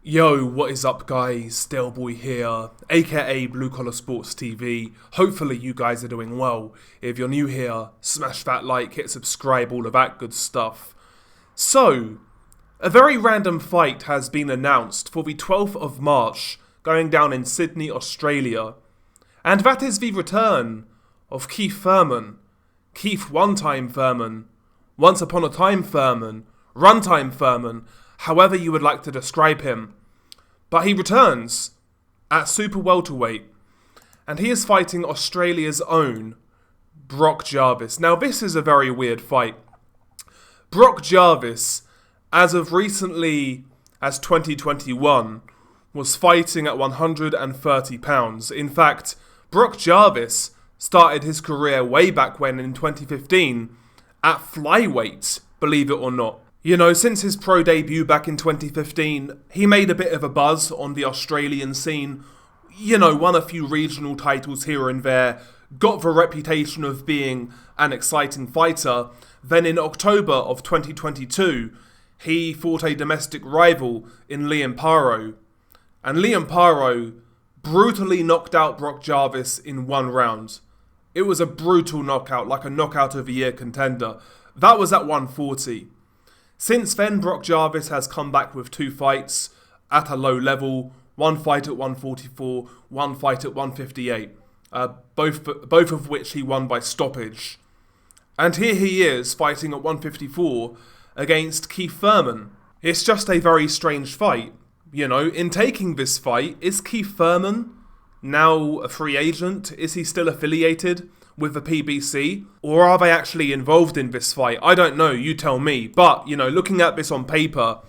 Yo, what is up guys? Boy here, aka Blue Collar Sports TV. Hopefully you guys are doing well. If you're new here, smash that like, hit subscribe, all of that good stuff. So, a very random fight has been announced for the 12th of March, going down in Sydney, Australia. And that is the return of Keith Thurman. Keith one-time Thurman, once upon a time Thurman, runtime Thurman, however you would like to describe him. But he returns at super welterweight, and he is fighting Australia's own Brock Jarvis. Now this is a very weird fight. Brock Jarvis, as of recently as 2021, was fighting at 130 pounds. In fact, Brock Jarvis started his career way back when in 2015 at flyweight, believe it or not. You know, since his pro debut back in 2015, he made a bit of a buzz on the Australian scene. You know, won a few regional titles here and there, got the reputation of being an exciting fighter. Then in October of 2022, he fought a domestic rival in Liam Paro. And Liam Paro brutally knocked out Brock Jarvis in one round. It was a brutal knockout, like a knockout of the year contender. That was at 140. Since then, Brock Jarvis has come back with two fights at a low level, one fight at 144, one fight at 158, both of which he won by stoppage. And here he is fighting at 154 against Keith Thurman. It's just a very strange fight. You know, in taking this fight, is Keith Thurman now a free agent? Is he still affiliated with the PBC? Or are they actually involved in this fight? I don't know, you tell me. But, you know, looking at this on paper,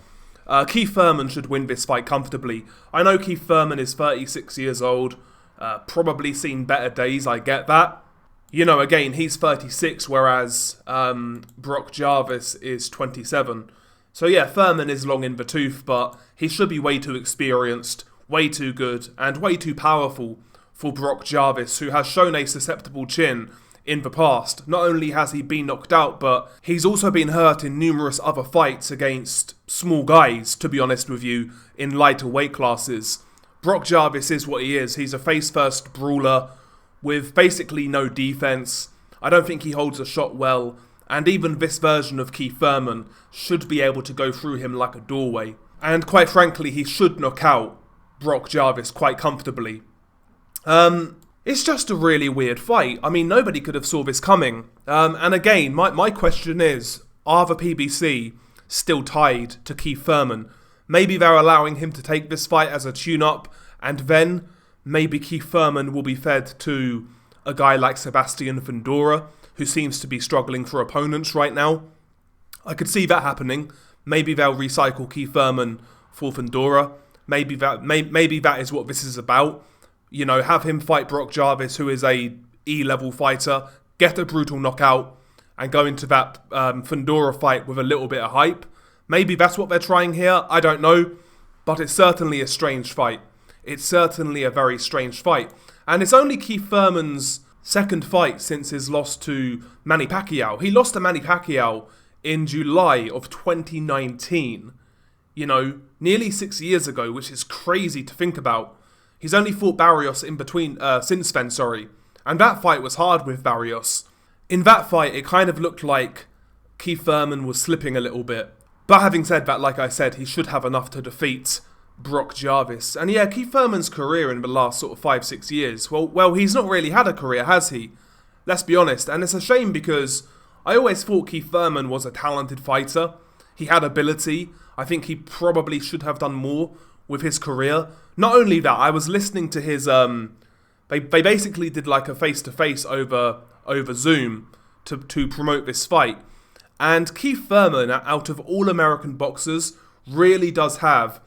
Keith Thurman should win this fight comfortably. I know Keith Thurman is 36 years old, probably seen better days, I get that. You know, again, he's 36, whereas Brock Jarvis is 27. So yeah, Thurman is long in the tooth, but he should be way too experienced, way too good, and way too powerful for Brock Jarvis, who has shown a susceptible chin in the past. Not only has he been knocked out, but he's also been hurt in numerous other fights against small guys, to be honest with you, in lighter weight classes. Brock Jarvis is what he is. He's a face-first brawler with basically no defense. I don't think he holds a shot well, and even this version of Keith Thurman should be able to go through him like a doorway. And quite frankly, he should knock out Brock Jarvis quite comfortably. It's just a really weird fight. I mean, nobody could have saw this coming. And again, my question is, are the PBC still tied to Keith Thurman? Maybe they're allowing him to take this fight as a tune-up, and then maybe Keith Thurman will be fed to a guy like Sebastian Fundora, who seems to be struggling for opponents right now. I could see that happening. Maybe they'll recycle Keith Thurman for Fundora. Maybe that is what this is about. You know, have him fight Brock Jarvis, who is a E-level fighter, get a brutal knockout, and go into that Fundora fight with a little bit of hype. Maybe that's what they're trying here, I don't know. But it's certainly a strange fight. It's certainly a very strange fight. And it's only Keith Thurman's second fight since his loss to Manny Pacquiao. He lost to Manny Pacquiao in July of 2019. You know, nearly 6 years ago, which is crazy to think about. He's only fought Barrios since then, and that fight was hard with Barrios. In that fight, it kind of looked like Keith Thurman was slipping a little bit. But having said that, like I said, he should have enough to defeat Brock Jarvis. And yeah, Keith Thurman's career in the last sort of 5-6 years, well, he's not really had a career, has he? Let's be honest, and it's a shame because I always thought Keith Thurman was a talented fighter. He had ability. I think he probably should have done more with his career. Not only that, I was listening to his, they basically did like a face-to-face over Zoom to promote this fight. And Keith Thurman, out of all American boxers, really does have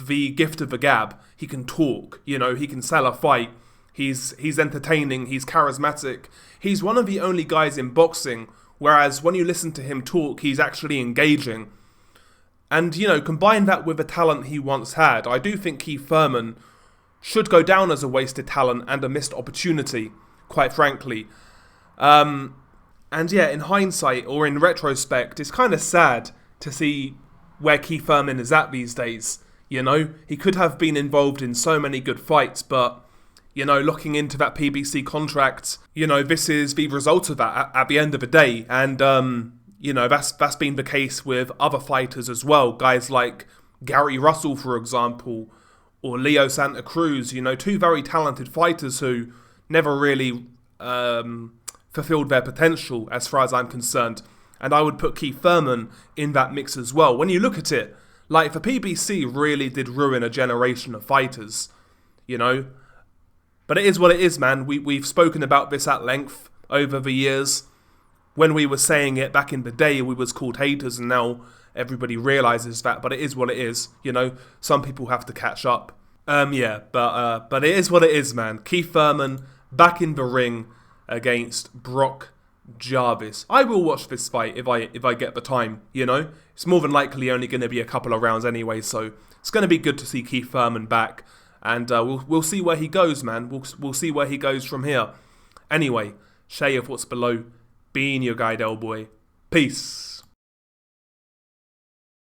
the gift of the gab. He can talk, you know, he can sell a fight. He's entertaining, he's charismatic. He's one of the only guys in boxing, whereas when you listen to him talk, he's actually engaging. And, you know, combine that with the talent he once had, I do think Keith Thurman should go down as a wasted talent and a missed opportunity, quite frankly. And yeah, in hindsight, or in retrospect, it's kind of sad to see where Keith Thurman is at these days. You know, he could have been involved in so many good fights, but, you know, looking into that PBC contract, you know, this is the result of that at the end of the day. And, you know, that's been the case with other fighters as well. Guys like Gary Russell, for example, or Leo Santa Cruz, you know, two very talented fighters who never really fulfilled their potential as far as I'm concerned. And I would put Keith Thurman in that mix as well. When you look at it, like, the PBC really did ruin a generation of fighters, you know. But it is what it is, man. We've spoken about this at length over the years. When we were saying it back in the day, we was called haters, and now everybody realises that. But it is what it is, you know. Some people have to catch up. But it is what it is, man. Keith Thurman back in the ring against Brock Jarvis. I will watch this fight if I get the time, you know. It's more than likely only going to be a couple of rounds anyway, so it's going to be good to see Keith Thurman back, and we'll see where he goes, man. We'll see where he goes from here. Anyway, share your thoughts below. Being your guide, L boy. Peace.